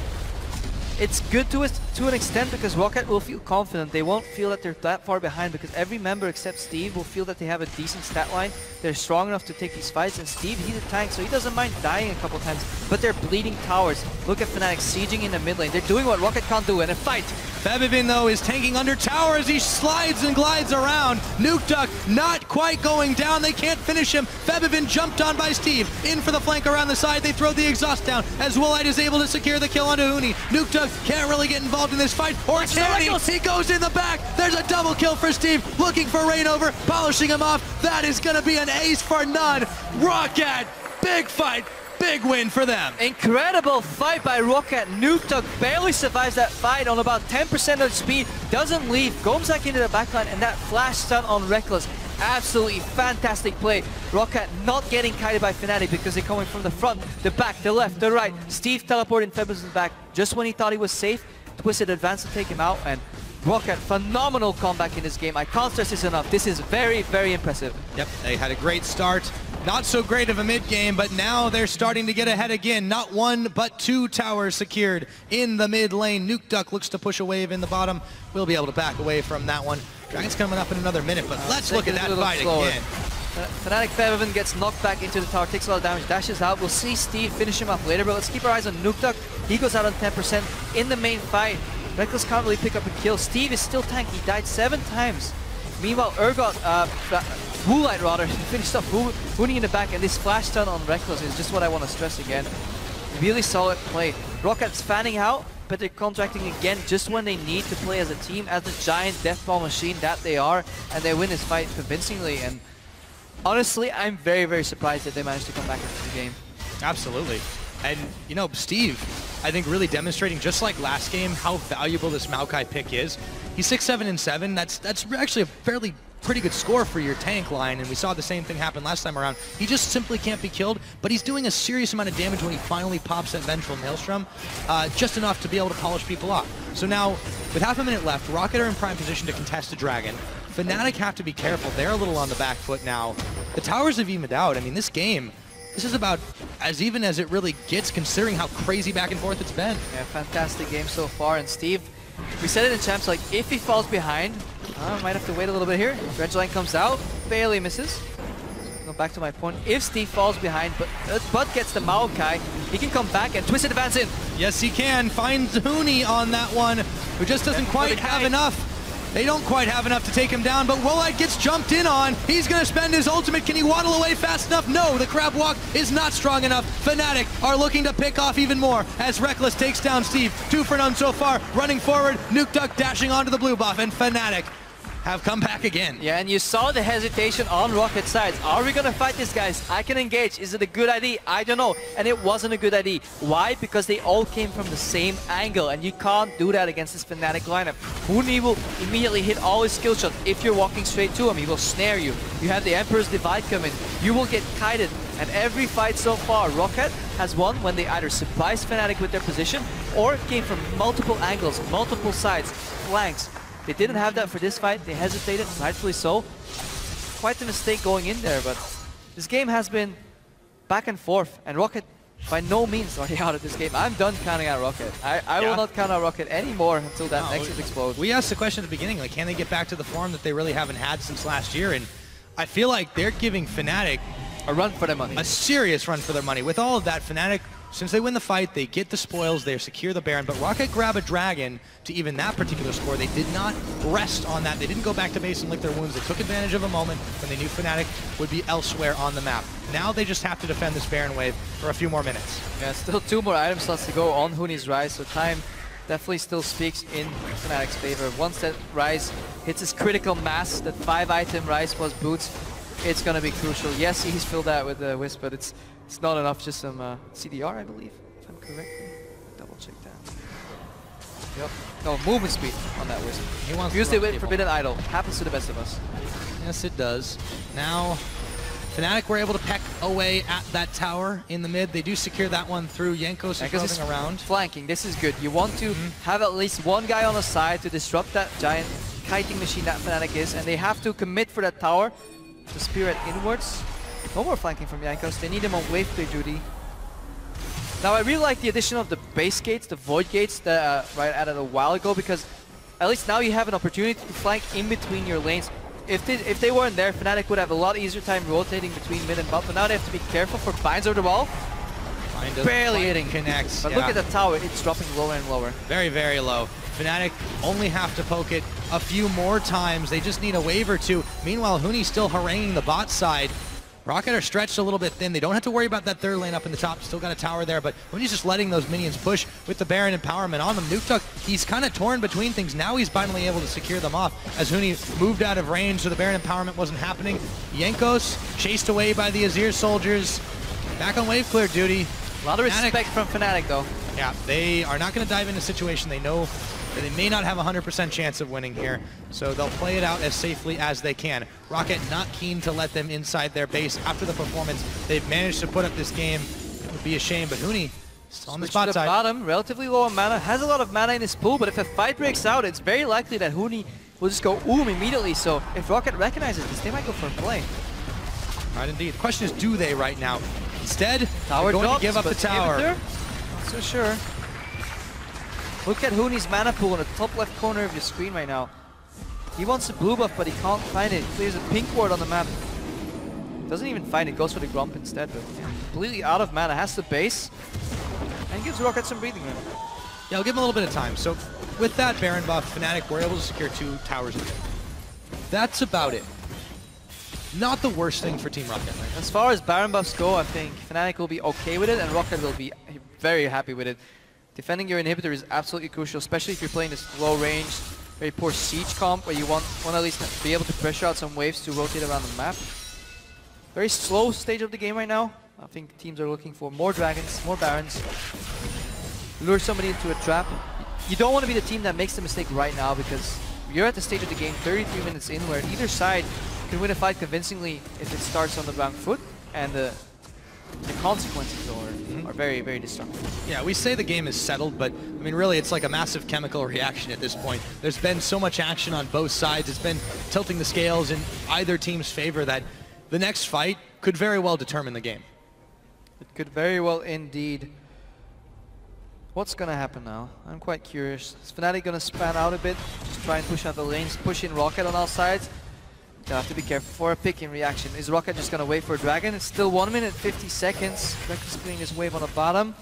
it's good to an extent because Rocket will feel confident. They won't feel that they're that far behind because every member except Steve will feel that they have a decent stat line. They're strong enough to take these fights, and Steve, he's a tank, so he doesn't mind dying a couple times, but they're bleeding towers. Look at Fnatic sieging in the mid lane. They're doing what Rocket can't do in a fight. Febiven, though, is tanking under tower as he slides and glides around. Nukeduck not quite going down. They can't finish him. Febiven jumped on by Steve. In for the flank around the side. They throw the exhaust down as Woolite is able to secure the kill onto Huni. Nukeduck can't really get involved in this fight. Or can he? He goes in the back. There's a double kill for Steve. Looking for Reignover. Polishing him off. That is going to be an ace for none. Rocket. Big fight. Big win for them. Incredible fight by Rocket. Nukeduck barely survives that fight on about 10% of speed. Doesn't leave. Goes back into the backline, and that flash stun on Rekkles. Absolutely fantastic play. ROC not getting kited by Fnatic because they're coming from the front, the back, the left, the right. Steve teleporting Febles's back just when he thought he was safe. Twisted advance to take him out, and ROC phenomenal comeback in this game. I can't stress this enough. This is very, very impressive. Yep, they had a great start. Not so great of a mid game, but now they're starting to get ahead again. Not one, but 2 towers secured in the mid lane. Nukeduck looks to push a wave in the bottom. We'll be able to back away from that one. Dragon's coming up in another minute, but let's look at that fight again. Fnatic Feblin gets knocked back into the tower, takes a lot of damage, dashes out. We'll see Steve finish him up later, but let's keep our eyes on Nukeduck. He goes out on 10% in the main fight. Rekkles can't really pick up a kill. Steve is still tanky. He died 7 times. Meanwhile, Woolite rather, finished off Huni in the back, and this flash stun on Rekkles is just what I want to stress again. Really solid play. ROC's fanning out, but they're contracting again just when they need to play as a team, as the giant deathball machine that they are, and they win this fight convincingly. And honestly, I'm very, very surprised that they managed to come back into the game. Absolutely. And, you know, Steve, I think really demonstrating, just like last game, how valuable this Maokai pick is. He's 6-7 and 7. That's actually a pretty good score for your tank line, and we saw the same thing happen last time around. He just simply can't be killed, but he's doing a serious amount of damage when he finally pops that Vengeful Maelstrom, just enough to be able to polish people off. So now, with half a minute left, ROC are in prime position to contest the Dragon. Fnatic have to be careful. They're a little on the back foot now. The towers have evened out. I mean, this game, this is about as even as it really gets, considering how crazy back and forth it's been. Yeah, fantastic game so far. And Steve, we said it in champs, like, if he falls behind, might have to wait a little bit here. Dredgeline comes out, barely misses. Go back to my point. If Steve falls behind, but gets the Maokai, he can come back and twist advance in. Yes, he can. Finds Huni on that one, who just doesn't quite have enough. They don't quite have enough to take him down, but Woolite gets jumped in on. He's going to spend his ultimate. Can he waddle away fast enough? No, the crab walk is not strong enough. Fnatic are looking to pick off even more as Rekkles takes down Steve. 2 for none so far. Running forward, Nukeduck dashing onto the blue buff, and Fnatic have come back again. Yeah, and you saw the hesitation on Rocket's side. Are we gonna fight these guys? I can engage. Is it a good idea? I don't know. And it wasn't a good idea. Why? Because they all came from the same angle, and you can't do that against this Fnatic lineup. Huni will immediately hit all his skill shots. If you're walking straight to him, he will snare you. You have the Emperor's Divide coming. You will get kited. And every fight so far, Rocket has won when they either surprised Fnatic with their position or came from multiple angles, multiple sides, flanks. They didn't have that for this fight. They hesitated, rightfully so. Quite the mistake going in there, but this game has been back and forth, and Rocket by no means are they out of this game. I'm done counting out Rocket. I will not count out Rocket anymore until that Nexus explodes. We asked the question at the beginning, like, can they get back to the form that they really haven't had since last year? And I feel like they're giving Fnatic a run for their money. A serious run for their money. With all of that, Fnatic, since they win the fight, they get the spoils, they secure the Baron, but Rocket grab a Dragon to even that particular score. They did not rest on that. They didn't go back to base and lick their wounds. They took advantage of a moment when they knew Fnatic would be elsewhere on the map. Now they just have to defend this Baron wave for a few more minutes. Yeah, still 2 more item slots to go on Huni's Rise, so time definitely still speaks in Fnatic's favor. Once that Rise hits his critical mass, that 5-item Rise plus boots, it's going to be crucial. Yes, he's filled that with the Wisp, but it's not enough, just some CDR, I believe, if I'm correct. Double check that. Yep. No, movement speed on that Wisp. He wants to use it with Forbidden Idol. Happens to the best of us. Yes, it does. Now, Fnatic were able to peck away at that tower in the mid. They do secure that one through Jankos is around. Flanking, this is good. You want to have at least one guy on the side to disrupt that giant kiting machine that Fnatic is, and they have to commit for that tower to spear it inwards. No more flanking from Jankos. They need him on wave play duty. Now I really like the addition of the base gates, the void gates that right added a while ago, because at least now you have an opportunity to flank in between your lanes. If they weren't there, Fnatic would have a lot easier time rotating between mid and bot, but now they have to be careful for binds over the wall. Barely hitting. Connects. But look at the tower, it's dropping lower and lower. Very, very low. Fnatic only have to poke it a few more times. They just need a wave or two. Meanwhile, Huni's still haranguing the bot side. Rocket are stretched a little bit thin. They don't have to worry about that third lane up in the top. Still got a tower there, but Huni's just letting those minions push with the Baron empowerment on them. Nukeduck, he's kind of torn between things. Now he's finally able to secure them off as Huni moved out of range, so the Baron empowerment wasn't happening. Jankos chased away by the Azir soldiers. Back on wave clear duty. A lot of respect from Fnatic, though. Yeah, they are not going to dive into a situation they know that they may not have a 100% chance of winning here, so they'll play it out as safely as they can. Rocket not keen to let them inside their base after the performance they've managed to put up this game. It would be a shame, but Huni still on the spot side. Bottom, relatively low on mana, has a lot of mana in his pool, but if a fight breaks out, it's very likely that Huni will just go immediately, so if Rocket recognizes this, they might go for a play. Right, indeed. The question is, do they right now? Instead, tower they're going drops, to give up the tower. Not so sure. Look at Huni's mana pool in the top left corner of your screen right now. He wants a blue buff, but he can't find it. Clears a pink ward on the map. Doesn't even find it, goes for the Grump instead, but completely out of mana. Has the base, and gives Rocket some breathing room. Yeah, I'll give him a little bit of time. So with that Baron buff, Fnatic were able to secure 2 towers. That's about it. Not the worst thing for Team Rocket. Right? As far as Baron buffs go, I think Fnatic will be okay with it, and Rocket will be very happy with it. Defending your inhibitor is absolutely crucial, especially if you're playing this low range, very poor siege comp, where you want to at least be able to pressure out some waves to rotate around the map. Very slow stage of the game right now. I think teams are looking for more dragons, more barons. Lure somebody into a trap. You don't want to be the team that makes the mistake right now, because you're at the stage of the game 33 minutes in where either side can win a fight convincingly if it starts on the wrong foot, and the consequences are very, very destructive. Yeah, we say the game is settled, but I mean really it's like a massive chemical reaction at this point. There's been so much action on both sides. It's been tilting the scales in either team's favor that the next fight could very well determine the game. It could very well indeed. What's going to happen now? I'm quite curious. Is Fnatic going to span out a bit? Just try and push out the lanes, push in Rocket on all sides? You have to be careful for a pick in reaction. Is Rocket just going to wait for a dragon? It's still 1 minute 50 seconds. Rekkles clearing his wave on the bottom.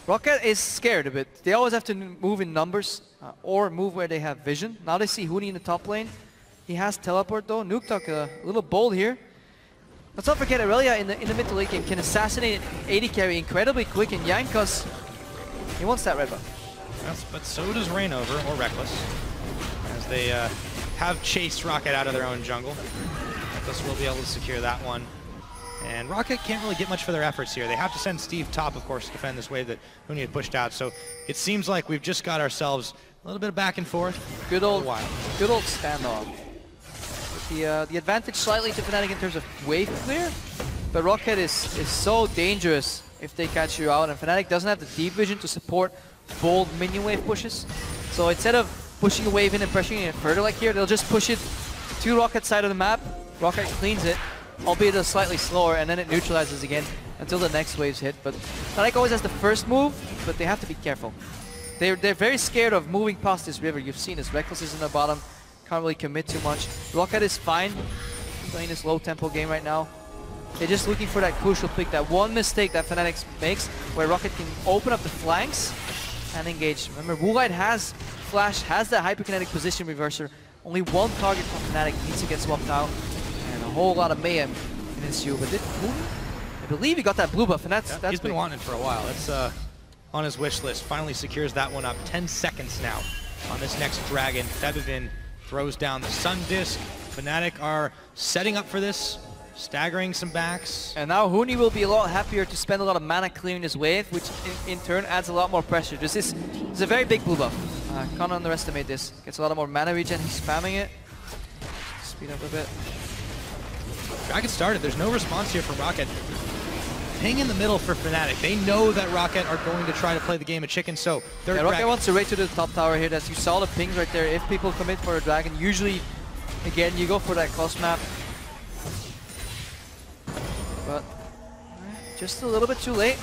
Rocket is scared a bit. They always have to move in numbers or move where they have vision. Now they see Huni in the top lane. He has teleport though. Nuketock a little bold here. Let's not forget Aurelia in the mid to late game can assassinate an AD carry incredibly quick, and Jankos, he wants that red buff. Yes, but so does Reignover or Rekkles, as they have chased Rocket out of their own jungle. Rekkles will be able to secure that one. And Rocket can't really get much for their efforts here. They have to send Steve top, of course, to defend this wave that Huni had pushed out. So it seems like we've just got ourselves a little bit of back and forth. Good old standoff. The advantage slightly to Fnatic in terms of wave clear, but Rocket is so dangerous if they catch you out, and Fnatic doesn't have the deep vision to support bold minion wave pushes. So instead of pushing a wave in and pressuring it further like here, they'll just push it to Rocket's side of the map. Rocket cleans it, albeit a slightly slower, and then it neutralizes again until the next waves hit. But Fnatic always has the first move, but they have to be careful. They're very scared of moving past this river. You've seen this. Rekkles is in the bottom. Can't really commit too much. Rocket is fine playing this low tempo game right now. They're just looking for that crucial pick, that one mistake that Fnatic makes where Rocket can open up the flanks and engage. Remember, Woolite has Flash, has that hyperkinetic position reverser. Only one target from Fnatic needs to get swapped out, and a whole lot of mayhem in SIEU. But I believe he got that blue buff, and that's he's been wanting it for a while. That's on his wish list. Finally secures that one up. 10 seconds now on this next dragon. Febivin throws down the Sun Disc. Fnatic are setting up for this, staggering some backs. And now Huni will be a lot happier to spend a lot of mana clearing this wave, which in turn adds a lot more pressure. This is a very big blue buff. Can't underestimate this. Gets a lot of more mana regen. He's spamming it. Speed up a bit. Dragon started. There's no response here from Rocket. Ping in the middle for Fnatic. They know that Rocket are going to try to play the game of chicken, so they're Rocket wants to raid to the top tower here. As you saw the pings right there. If people commit for a dragon, usually, again, you go for that cross map. But just a little bit too late.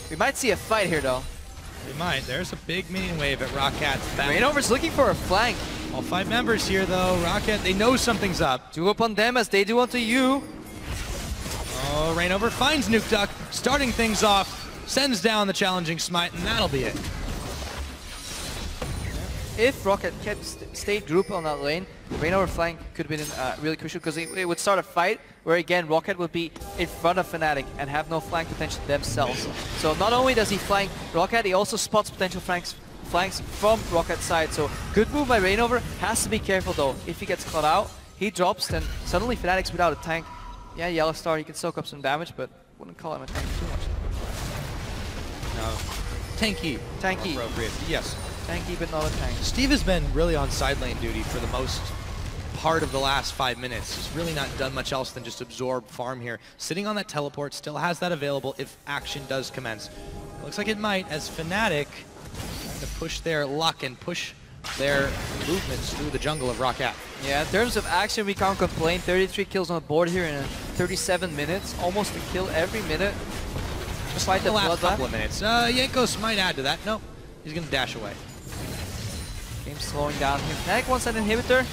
We might see a fight here, though. We might. There's a big minion wave at Rocket's back. Reignover's looking for a flank. All 5 members here, though. Rocket, they know something's up. Do upon them as they do onto you. Oh, Reignover finds Nuketock, starting things off, sends down the challenging smite, and that'll be it. If Rocket stayed group on that lane, the Reignover flank could have been really crucial, because it would start a fight where, again, Rocket would be in front of Fnatic and have no flank potential themselves. So not only does he flank Rocket, he also spots potential flanks from Rocket's side. So good move by Reignover. Has to be careful, though. If he gets caught out, he drops, then suddenly Fnatic's without a tank. Yeah, Yellow Star, he can soak up some damage, but wouldn't call him a tank too much. No. Tanky. Tanky. Appropriate. Yes. Tanky, but not a tank. Steve has been really on side lane duty for the most part of the last 5 minutes. He's really not done much else than just absorb farm here. Sitting on that teleport, still has that available if action does commence. Looks like it might, as Fnatic trying to push their luck and push their movements through the jungle of ROC. Yeah, in terms of action, we can't complain. 33 kills on the board here in 37 minutes. Almost a kill every minute. Despite the last bloodbath. couple of minutes. Jankos might add to that. No, he's going to dash away. Game's slowing down here. Fnatic wants an inhibitor.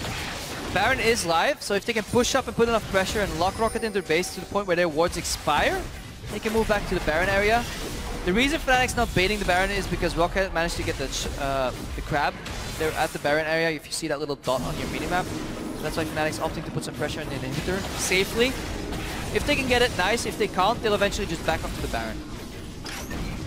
Baron is live, so if they can push up and put enough pressure and lock Rocket into their base to the point where their wards expire, they can move back to the Baron area. The reason Fnatic's not baiting the Baron is because Rocket managed to get the crab. They're at the Baron area, if you see that little dot on your minimap. So that's why Fnatic's opting to put some pressure on the inhibitor safely. If they can get it, nice. If they can't, they'll eventually just back up to the Baron.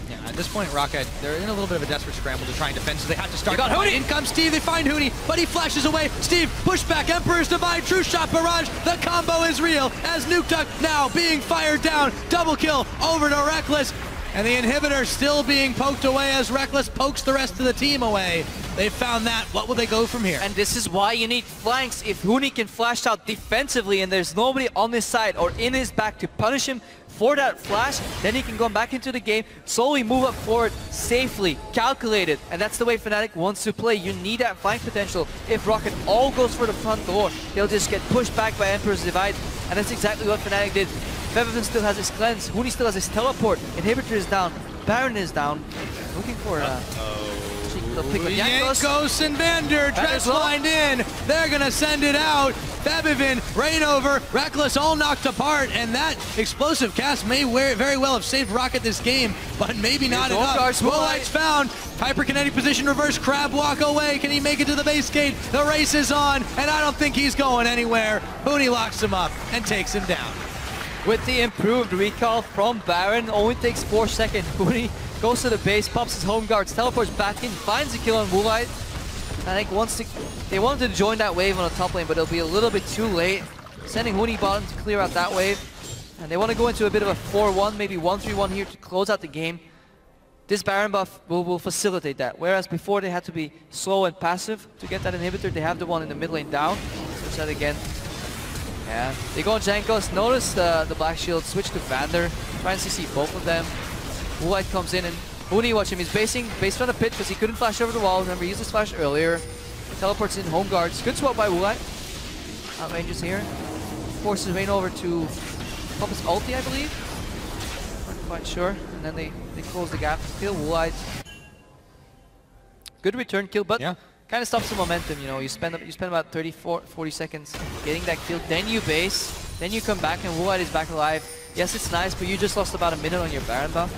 Yeah, at this point, Rocket, they're in a little bit of a desperate scramble to try and defend, so they have to start. They got Hootie! In comes Steve, they find Hootie, but he flashes away. Steve, push back, Emperor's Divine, True Shot Barrage. The combo is real as Nuke now being fired down. Double kill over to Rekkles. And the inhibitor still being poked away as Rekkles pokes the rest of the team away. They found that. What will they go from here? And this is why you need flanks. If Hootie can flash out defensively and there's nobody on his side or in his back to punish him for that flash, then he can go back into the game, slowly move up forward, safely, calculated. And that's the way Fnatic wants to play. You need that flank potential. If Rocket all goes for the front door, they'll just get pushed back by Emperor's Divide. And that's exactly what Fnatic did. Febiven still has his cleanse, Hootie still has his teleport, inhibitor is down, Baron is down. Looking for a cheeky little pick of Jankos and Vander, dress lined in. They're gonna send it out. Febiven, Rainover, Rekkles all knocked apart, and that explosive cast may very well have saved Rocket this game, but maybe not enough. Woolite's found. Hyperkinetic position, reverse crab walk away. Can he make it to the base gate? The race is on, and I don't think he's going anywhere. Hootie locks him up and takes him down. With the improved recall from Baron, only takes 4 seconds. Hootie goes to the base, pops his home guards, teleports back in, finds a kill on Woolite. I think they wanted to join that wave on the top lane, but it'll be a little bit too late. Sending Hootie bottom to clear out that wave. And they want to go into a bit of a 4-1, maybe 1-3-1 here to close out the game. This Baron buff will facilitate that. Whereas before they had to be slow and passive to get that inhibitor, they have the one in the mid lane down. Switch that again. Yeah, they go on Jankos. Notice the Black Shield switch to Vander. Trying to see both of them. Woolite comes in and Hootie, watch him. He's based on a pit because he couldn't flash over the wall. Remember, he used his flash earlier. Teleports in home guards. Good swap by Woolite. Outranges here. Forces Rain over to pop his ulti, I believe. Not quite sure. And then they close the gap. Kill Woolite. Good return kill, but yeah, kind of stops the momentum. You know, you spend about 40 seconds getting that kill, then you base, then you come back, and Woolite is back alive. Yes, it's nice, but you just lost about a minute on your Baron buff.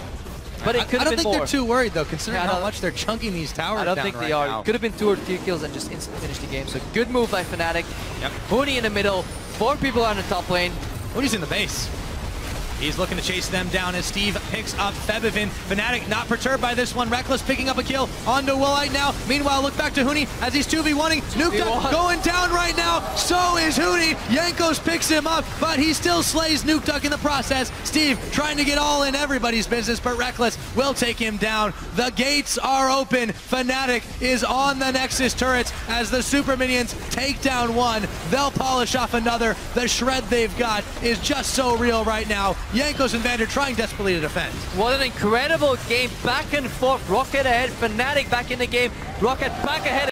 But it could have been more. I don't think they're too worried though, considering how much they're chunking these towers down. I don't think they are. It could have been 2 or 3 kills and just instantly finish the game. So good move by Fnatic. Yep. Hootie in the middle. 4 people on the top lane. Hootie's in the base. He's looking to chase them down as Steve picks up Febiven. Fnatic not perturbed by this one. Rekkles picking up a kill onto Woolite now. Meanwhile, look back to Hootie as he's 2v1ing. Nuke going down right now. So is Hootie. Jankos picks him up, but he still slays Nuke in the process. Steve trying to get all in everybody's business, but Rekkles will take him down. The gates are open. Fnatic is on the Nexus turrets as the super minions take down one. They'll polish off another. The shred they've got is just so real right now. Jankos and Vander trying desperately to defend. What an incredible game, back and forth, Rocket ahead, Fnatic back in the game, Rocket back ahead.